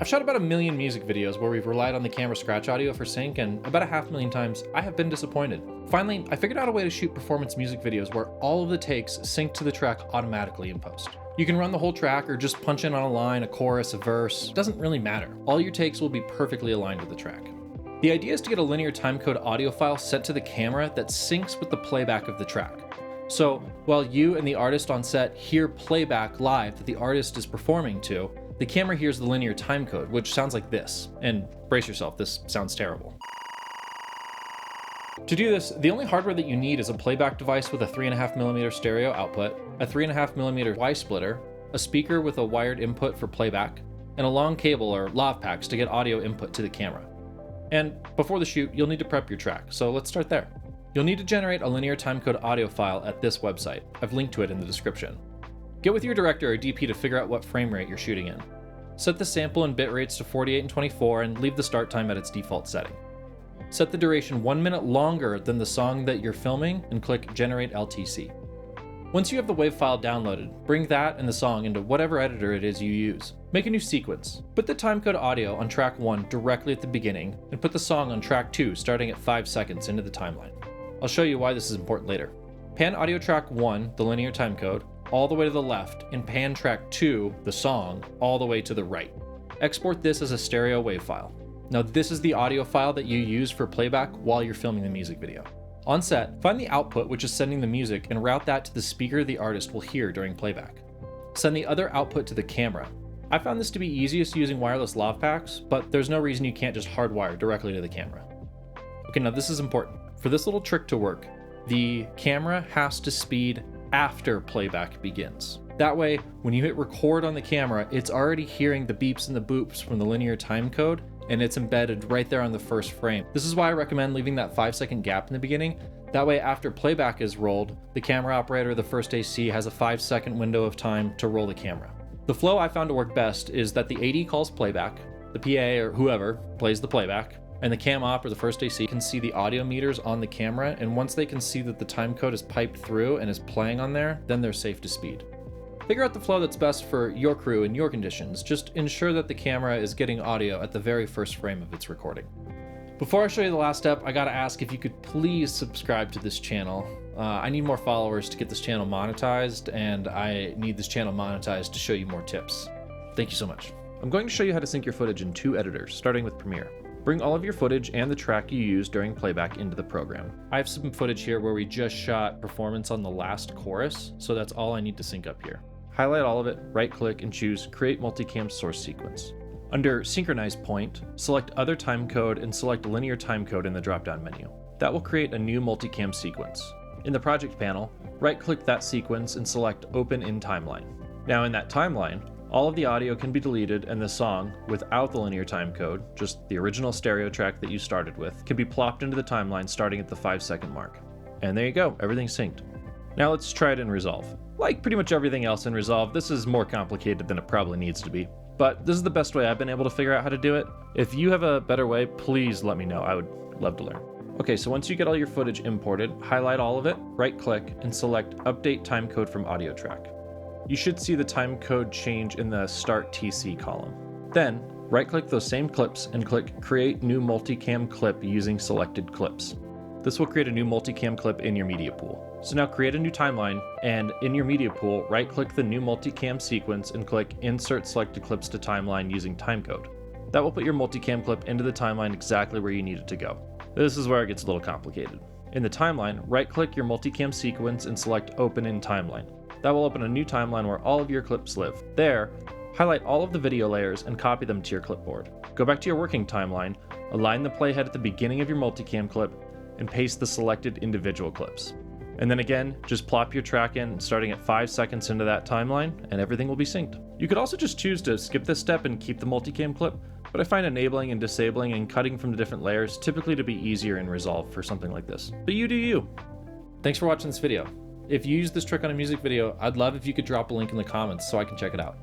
I've shot about 1 million music videos where we've relied on the camera scratch audio for sync, and about 500,000 times I have been disappointed. Finally, I figured out a way to shoot performance music videos where all of the takes sync to the track automatically in post. You can run the whole track or just punch in on a line, a chorus, a verse. It doesn't really matter. All your takes will be perfectly aligned with the track. The idea is to get a linear timecode audio file sent to the camera that syncs with the playback of the track. So while you and the artist on set hear playback live that the artist is performing to, the camera hears the linear timecode, which sounds like this. And brace yourself, this sounds terrible. To do this, the only hardware that you need is a playback device with a 3.5mm stereo output, a 3.5mm Y splitter, a speaker with a wired input for playback, and a long cable or lav packs to get audio input to the camera. And before the shoot, you'll need to prep your track, so let's start there. You'll need to generate a linear timecode audio file at this website. I've linked to it in the description. Get with your director or DP to figure out what frame rate you're shooting in. Set the sample and bit rates to 48 and 24 and leave the start time at its default setting. Set the duration 1 minute longer than the song that you're filming and click Generate LTC. Once you have the WAV file downloaded, bring that and the song into whatever editor it is you use. Make a new sequence. Put the timecode audio on track 1 directly at the beginning and put the song on track 2 starting at 5 seconds into the timeline. I'll show you why this is important later. Pan audio track 1, the linear timecode, all the way to the left, and pan track 2, the song, all the way to the right. Export this as a stereo WAV file. Now this is the audio file that you use for playback while you're filming the music video. On set, find the output which is sending the music and route that to the speaker the artist will hear during playback. Send the other output to the camera. I found this to be easiest using wireless lav packs, but there's no reason you can't just hardwire directly to the camera. Okay, now this is important. For this little trick to work, the camera has to speed after playback begins. That way, when you hit record on the camera, it's already hearing the beeps and the boops from the linear timecode, and it's embedded right there on the first frame. This is why I recommend leaving that 5-second gap in the beginning. That way, after playback is rolled, the camera operator, the first AC, has a 5-second window of time to roll the camera. The flow I found to work best is that the AD calls playback, the PA or whoever plays the playback, and the cam op or the first AC can see the audio meters on the camera, and once they can see that the timecode is piped through and is playing on there, then they're safe to speed. Figure out the flow that's best for your crew and your conditions. Just ensure that the camera is getting audio at the very first frame of its recording. Before I show you the last step, I gotta ask if you could please subscribe to this channel. I need more followers to get this channel monetized, and I need this channel monetized to show you more tips. Thank you so much. I'm going to show you how to sync your footage in 2 editors, starting with Premiere. Bring all of your footage and the track you use during playback into the program. I have some footage here where we just shot performance on the last chorus, so that's all I need to sync up here. Highlight all of it, right-click, and choose Create Multicam Source Sequence. Under Synchronize Point, select Other Timecode and select Linear Timecode in the drop-down menu. That will create a new multicam sequence. In the Project panel, right-click that sequence and select Open in Timeline. Now in that timeline, all of the audio can be deleted and the song, without the linear timecode, just the original stereo track that you started with, can be plopped into the timeline starting at the 5-second mark. And there you go, everything's synced. Now let's try it in Resolve. Like pretty much everything else in Resolve, this is more complicated than it probably needs to be. But this is the best way I've been able to figure out how to do it. If you have a better way, please let me know. I would love to learn. Okay, so once you get all your footage imported, highlight all of it, right-click, and select Update Timecode from Audio Track. You should see the timecode change in the Start TC column. Then, right-click those same clips and click Create New Multicam Clip using selected clips. This will create a new multicam clip in your media pool. So now create a new timeline, and in your media pool, right-click the new multicam sequence and click Insert Selected Clips to Timeline using Timecode. That will put your multicam clip into the timeline exactly where you need it to go. This is where it gets a little complicated. In the timeline, right-click your multicam sequence and select Open in Timeline. That will open a new timeline where all of your clips live. There, highlight all of the video layers and copy them to your clipboard. Go back to your working timeline, align the playhead at the beginning of your multicam clip, and paste the selected individual clips. And then again, just plop your track in starting at 5 seconds into that timeline, and everything will be synced. You could also just choose to skip this step and keep the multicam clip, but I find enabling and disabling and cutting from the different layers typically to be easier in Resolve for something like this. But you do you. Thanks for watching this video. If you use this trick on a music video, I'd love if you could drop a link in the comments so I can check it out.